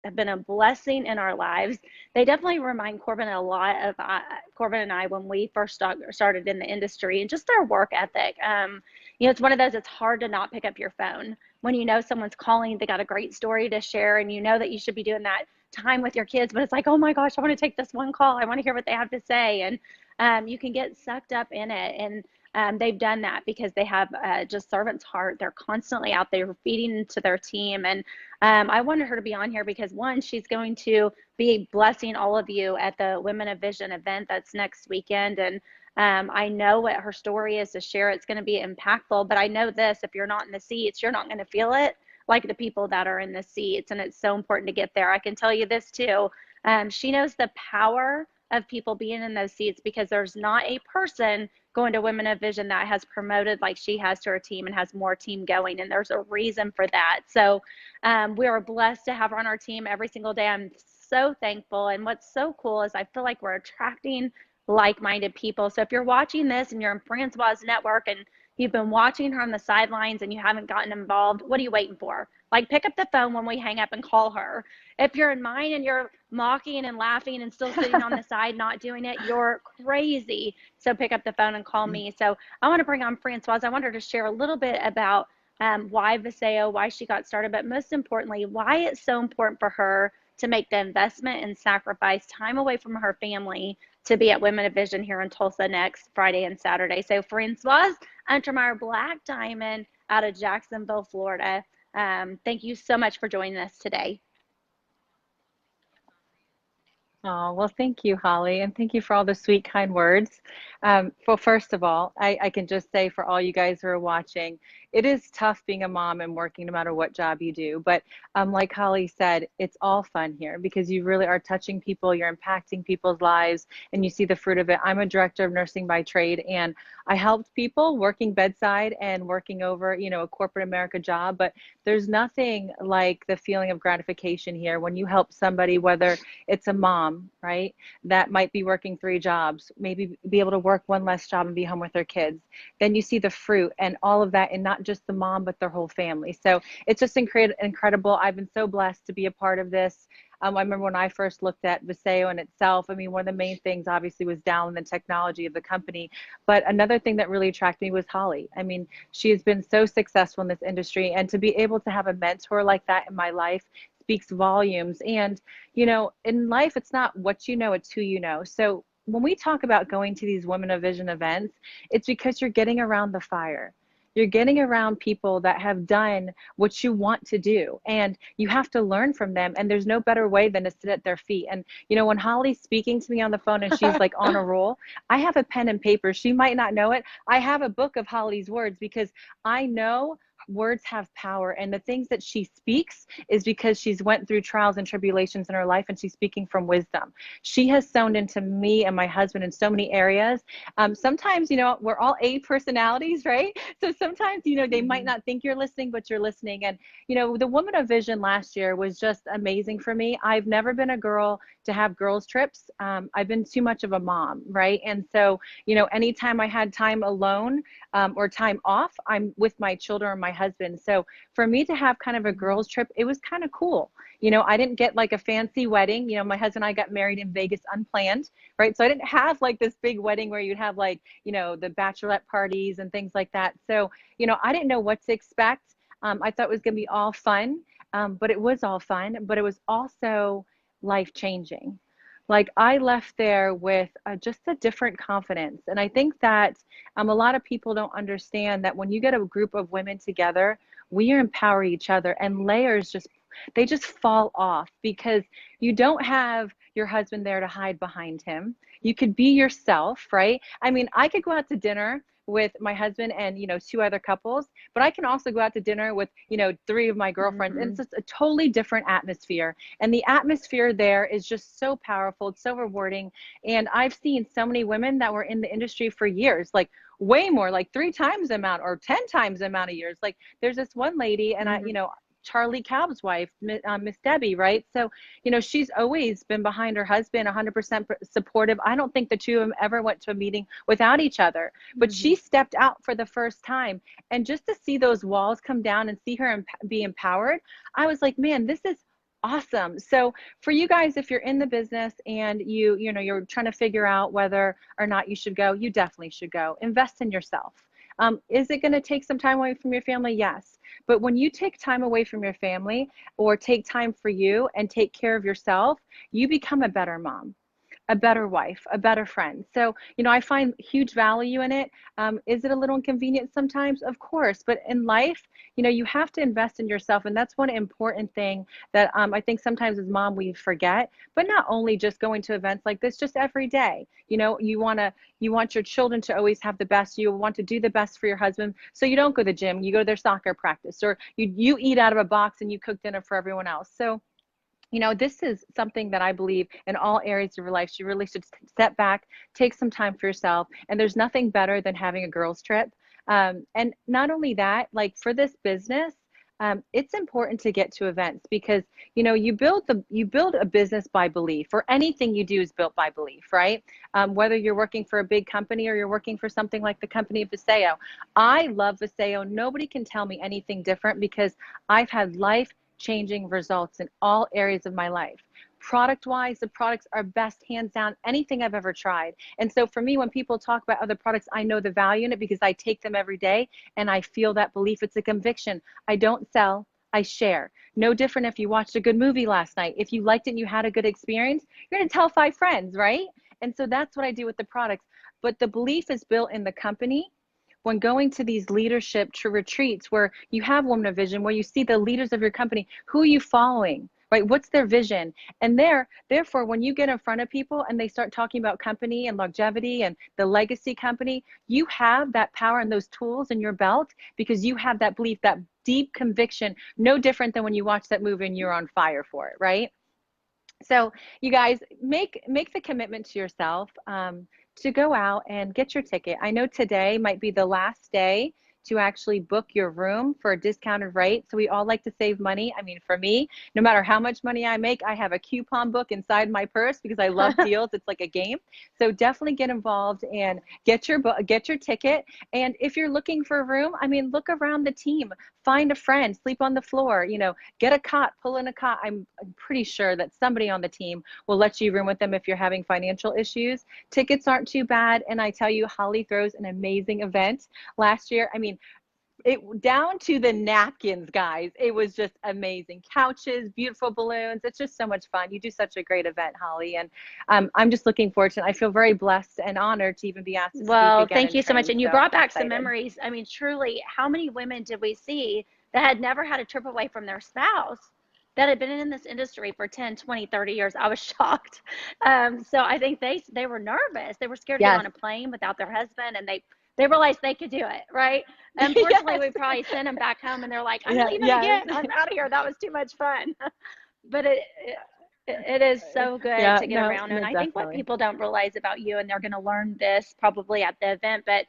have been a blessing in our lives. They definitely remind Corbin a lot of Corbin and I when we first started in the industry, and just our work ethic. It's one of those, it's hard to not pick up your phone when you know someone's calling, they got a great story to share, and you know that you should be doing that time with your kids, but it's like, oh my gosh, I want to take this one call. I want to hear what they have to say. And you can get sucked up in it. And they've done that because they have just servant's heart. They're constantly out there feeding into their team. And I wanted her to be on here because, one, she's going to be blessing all of you at the Women of Vision event that's next weekend. And I know what her story is to share. It's going to be impactful, but I know this, if you're not in the seats, you're not going to feel it like the people that are in the seats. And it's so important to get there. I can tell you this too. She knows the power of people being in those seats, because there's not a person going to Women of Vision that has promoted like she has to her team and has more team going. And there's a reason for that. So we are blessed to have her on our team every single day. I'm so thankful. And what's so cool is I feel like we're attracting like-minded people. So if you're watching this and you're in Francois' network and you've been watching her on the sidelines and you haven't gotten involved, what are you waiting for? Like, pick up the phone when we hang up and call her. If you're in mine and you're mocking and laughing and still sitting on the side not doing it, you're crazy. So pick up the phone and call me. So I want to bring on Francois. I want her to share a little bit about why Viseo, why she got started, but most importantly, why it's so important for her to make the investment and sacrifice time away from her family to be at Women of Vision here in Tulsa next Friday and Saturday. So Francois Untermeyer, Black Diamond out of Jacksonville, Florida. Thank you so much for joining us today. Oh, well, thank you, Holly, and thank you for all the sweet, kind words. Well, first of all, I can just say for all you guys who are watching, it is tough being a mom and working no matter what job you do. But like Holly said, it's all fun here because you really are touching people, you're impacting people's lives, and you see the fruit of it. I'm a director of nursing by trade, and I helped people working bedside and working over, a corporate America job. But there's nothing like the feeling of gratification here when you help somebody, whether it's a mom, right, that might be working 3 jobs, maybe be able to work one less job and be home with their kids. Then you see the fruit and all of that, and not just the mom, but their whole family. So it's just incredible. I've been so blessed to be a part of this. I remember when I first looked at Viseo in itself, I mean, one of the main things obviously was down in the technology of the company. But another thing that really attracted me was Holly. I mean, she has been so successful in this industry, and to be able to have a mentor like that in my life speaks volumes. And, in life, it's not what you know, it's who you know. So when we talk about going to these Women of Vision events, it's because you're getting around the fire. You're getting around people that have done what you want to do, and you have to learn from them. And there's no better way than to sit at their feet. And, when Holly's speaking to me on the phone and she's like on a roll, I have a pen and paper. She might not know it. I have a book of Holly's words because I know words have power, and the things that she speaks is because she's went through trials and tribulations in her life, and she's speaking from wisdom. She has sown into me and my husband in so many areas. Sometimes, we're all A personalities, right? So sometimes, they might not think you're listening, but you're listening. And, the Woman of Vision last year was just amazing for me. I've never been a girl to have girls trips. I've been too much of a mom, right? And so, anytime I had time alone or time off, I'm with my children or my husband. So for me to have kind of a girls trip, it was kind of cool. I didn't get like a fancy wedding. My husband and I got married in Vegas unplanned, right? So I didn't have like this big wedding where you'd have like, the bachelorette parties and things like that. So, I didn't know what to expect. I thought it was going to be all fun, but it was all fun, but it was also life changing. Like, I left there with just a different confidence. And I think that a lot of people don't understand that when you get a group of women together, we empower each other, and layers they just fall off because you don't have your husband there to hide behind him. You could be yourself, right? I mean, I could go out to dinner with my husband and 2 other couples, but I can also go out to dinner with 3 of my girlfriends, and it's just a totally different atmosphere. And the atmosphere there is just so powerful. It's so rewarding. And I've seen so many women that were in the industry for years, like way more, like 3 times the amount or 10 times the amount of years. Like, there's this one lady, and Charlie Cobb's wife, Miss Debbie, right? So, she's always been behind her husband, 100% supportive. I don't think the 2 of them ever went to a meeting without each other, but she stepped out for the first time. And just to see those walls come down and see her be empowered, I was like, man, this is Awesome. So for you guys, if you're in the business and you're trying to figure out whether or not you should go, you definitely should go. Invest in yourself. Is it going to take some time away from your family? Yes. But when you take time away from your family or take time for you and take care of yourself, you become a better mom, a better wife, a better friend. So, I find huge value in it. Is it a little inconvenient sometimes? Of course. But in life, you have to invest in yourself. And that's one important thing that I think sometimes as mom we forget, but not only just going to events like this, just every day. You want your children to always have the best. You want to do the best for your husband. So you don't go to the gym, you go to their soccer practice, or you eat out of a box and you cook dinner for everyone else. So this is something that I believe in all areas of your life. You really should step back, take some time for yourself. And there's nothing better than having a girls' trip. And not only that, like for this business, it's important to get to events because you build a business by belief, or anything you do is built by belief, right? Whether you're working for a big company or you're working for something like the company of Viseo. I love Viseo. Nobody can tell me anything different because I've had life-changing results in all areas of my life. Product-wise, the products are best, hands down, anything I've ever tried. And so for me, when people talk about other products, I know the value in it because I take them every day and I feel that belief. It's a conviction. I don't sell, I share. No different if you watched a good movie last night. If you liked it and you had a good experience, you're going to tell 5 friends, right? And so that's what I do with the products. But the belief is built in the company. When going to these leadership retreats where you have Women of Vision, where you see the leaders of your company, who are you following, right? What's their vision? And therefore, when you get in front of people and they start talking about company and longevity and the legacy company, you have that power and those tools in your belt because you have that belief, that deep conviction, no different than when you watch that movie and you're on fire for it, right? So you guys make the commitment to yourself to go out and get your ticket. I know today might be the last day to actually book your room for a discounted rate. So we all like to save money. I mean, for me, no matter how much money I make, I have a coupon book inside my purse because I love deals. It's like a game. So definitely get involved and get your ticket. And if you're looking for a room, I mean, look around the team, find a friend, sleep on the floor, get a cot, pull in a cot. I'm pretty sure that somebody on the team will let you room with them if you're having financial issues. Tickets aren't too bad. And I tell you, Holly throws an amazing event last year. I mean, it down to the napkins, guys. It was just amazing. Couches, beautiful balloons. It's just so much fun. You do such a great event, Holly. And I'm just looking forward to it. I feel very blessed and honored to even be asked to speak Well, again thank and you so much. train. And you So brought I'm back some excited. memories. I mean, truly, how many women did we see that had never had a trip away from their spouse that had been in this industry for 10, 20, 30 years? I was shocked. So I think they were nervous. They were scared to get Yes. on a plane without their husband, and they realized they could do it, right? Unfortunately, Yes. we probably sent them back home, and they're like, I'm Yeah. leaving Yes. again. I'm out of here. That was too much fun. But it is so good Yeah. to get No. around. No. And I think what Definitely. people don't realize about you, and they're going to learn this probably at the event, but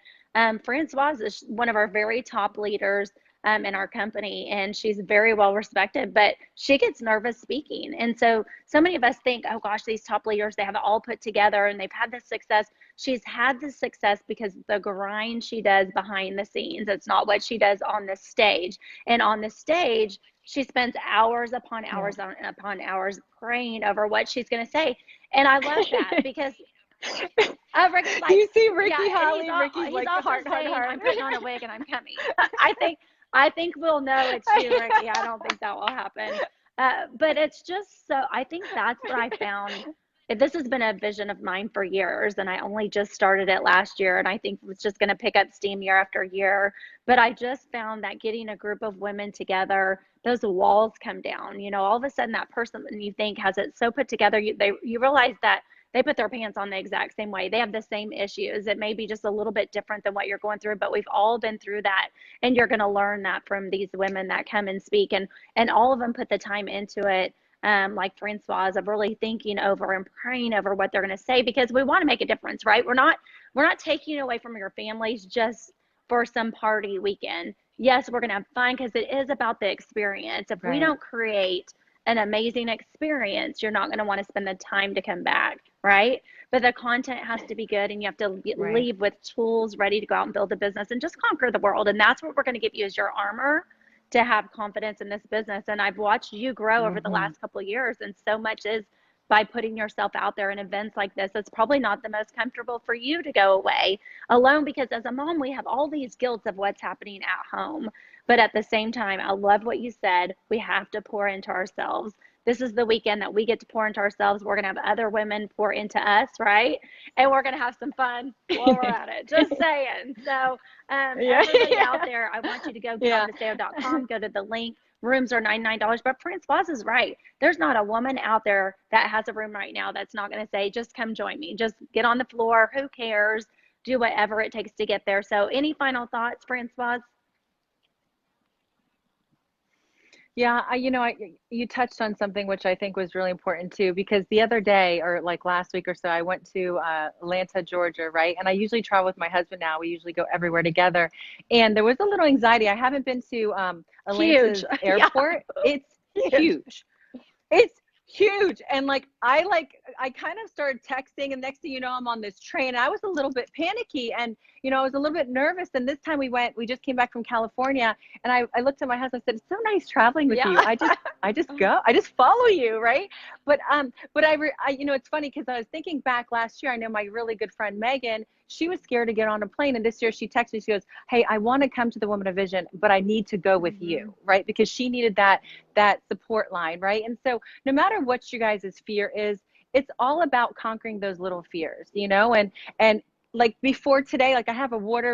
Francoise is one of our very top leaders in our company, and she's very well respected, but she gets nervous speaking. And so many of us think, oh gosh, these top leaders, they have it all put together and they've had this success. She's had this success because the grind she does behind the scenes. It's not what she does on the stage. And on the stage, she spends hours upon Yeah. hours upon hours praying over what she's going to say. And I love that because Ricky's Do like, you see yeah, Ricky, and Holly? Ricky's he's like also heart, heart, saying, heart. I'm putting on a wig and I'm coming. I think I think we'll know it's you, Ricky. I don't think that will happen. But it's just so, I think that's what I found. This has been a vision of mine for years, and I only just started it last year, and I think it's just going to pick up steam year after year. But I just found that getting a group of women together, those walls come down. All of a sudden, that person that you think has it so put together, you realize that they put their pants on the exact same way. They have the same issues. It may be just a little bit different than what you're going through, but we've all been through that. And you're going to learn that from these women that come and speak. And all of them put the time into it. Like Francoise, of really thinking over and praying over what they're going to say, because we want to make a difference, right? We're not taking away from your families just for some party weekend. Yes, we're going to have fun because it is about the experience. If we Right. don't create an amazing experience, you're not going to want to spend the time to come back, right? But the content has to be good, and you have to Right. leave with tools ready to go out and build a business and just conquer the world. And that's what we're going to give you as your armor to have confidence in this business. And I've watched you grow over the Hmm. last couple of years. And so much is by putting yourself out there in events like this. It's probably not the most comfortable for you to go away alone, because as a mom, we have all these guilt of what's happening at home. But at the same time, I love what you said. We have to pour into ourselves. This is the weekend that we get to pour into ourselves. We're going to have other women pour into us, right? And we're going to have some fun while we're at it. Just saying. So, Yeah, everybody out yeah, there, I want you to go get on yeah. deseo.com, go to the link. Rooms are $99. But Francoise is right. There's not a woman out there that has a room right now that's not going to say, just come join me. Just get on the floor. Who cares? Do whatever it takes to get there. So, any final thoughts, Francoise? Yeah, you touched on something which I think was really important too, because the other day, or like last week or so, I went to Atlanta, Georgia, right? And I usually travel with my husband now. We usually go everywhere together. And there was a little anxiety. I haven't been to Huge. Atlanta's Yeah, airport. It's huge. huge. It's huge. And I kind of started texting, and next thing you know, I'm on this train. And I was a little bit panicky, and I was a little bit nervous. And this time we just came back from California, and I looked at my husband and said, "It's so nice traveling with Yeah. you. I just follow you, right?" But it's funny because I was thinking back last year. I know my really good friend Megan, she was scared to get on a plane, and this year she texted me. She goes, "Hey, I want to come to the Woman of Vision, but I need to go with you," Mm-hmm. right? Because she needed that support line, right? And so no matter what you guys' fear is, it's all about conquering those little fears, and like before today, like I have a water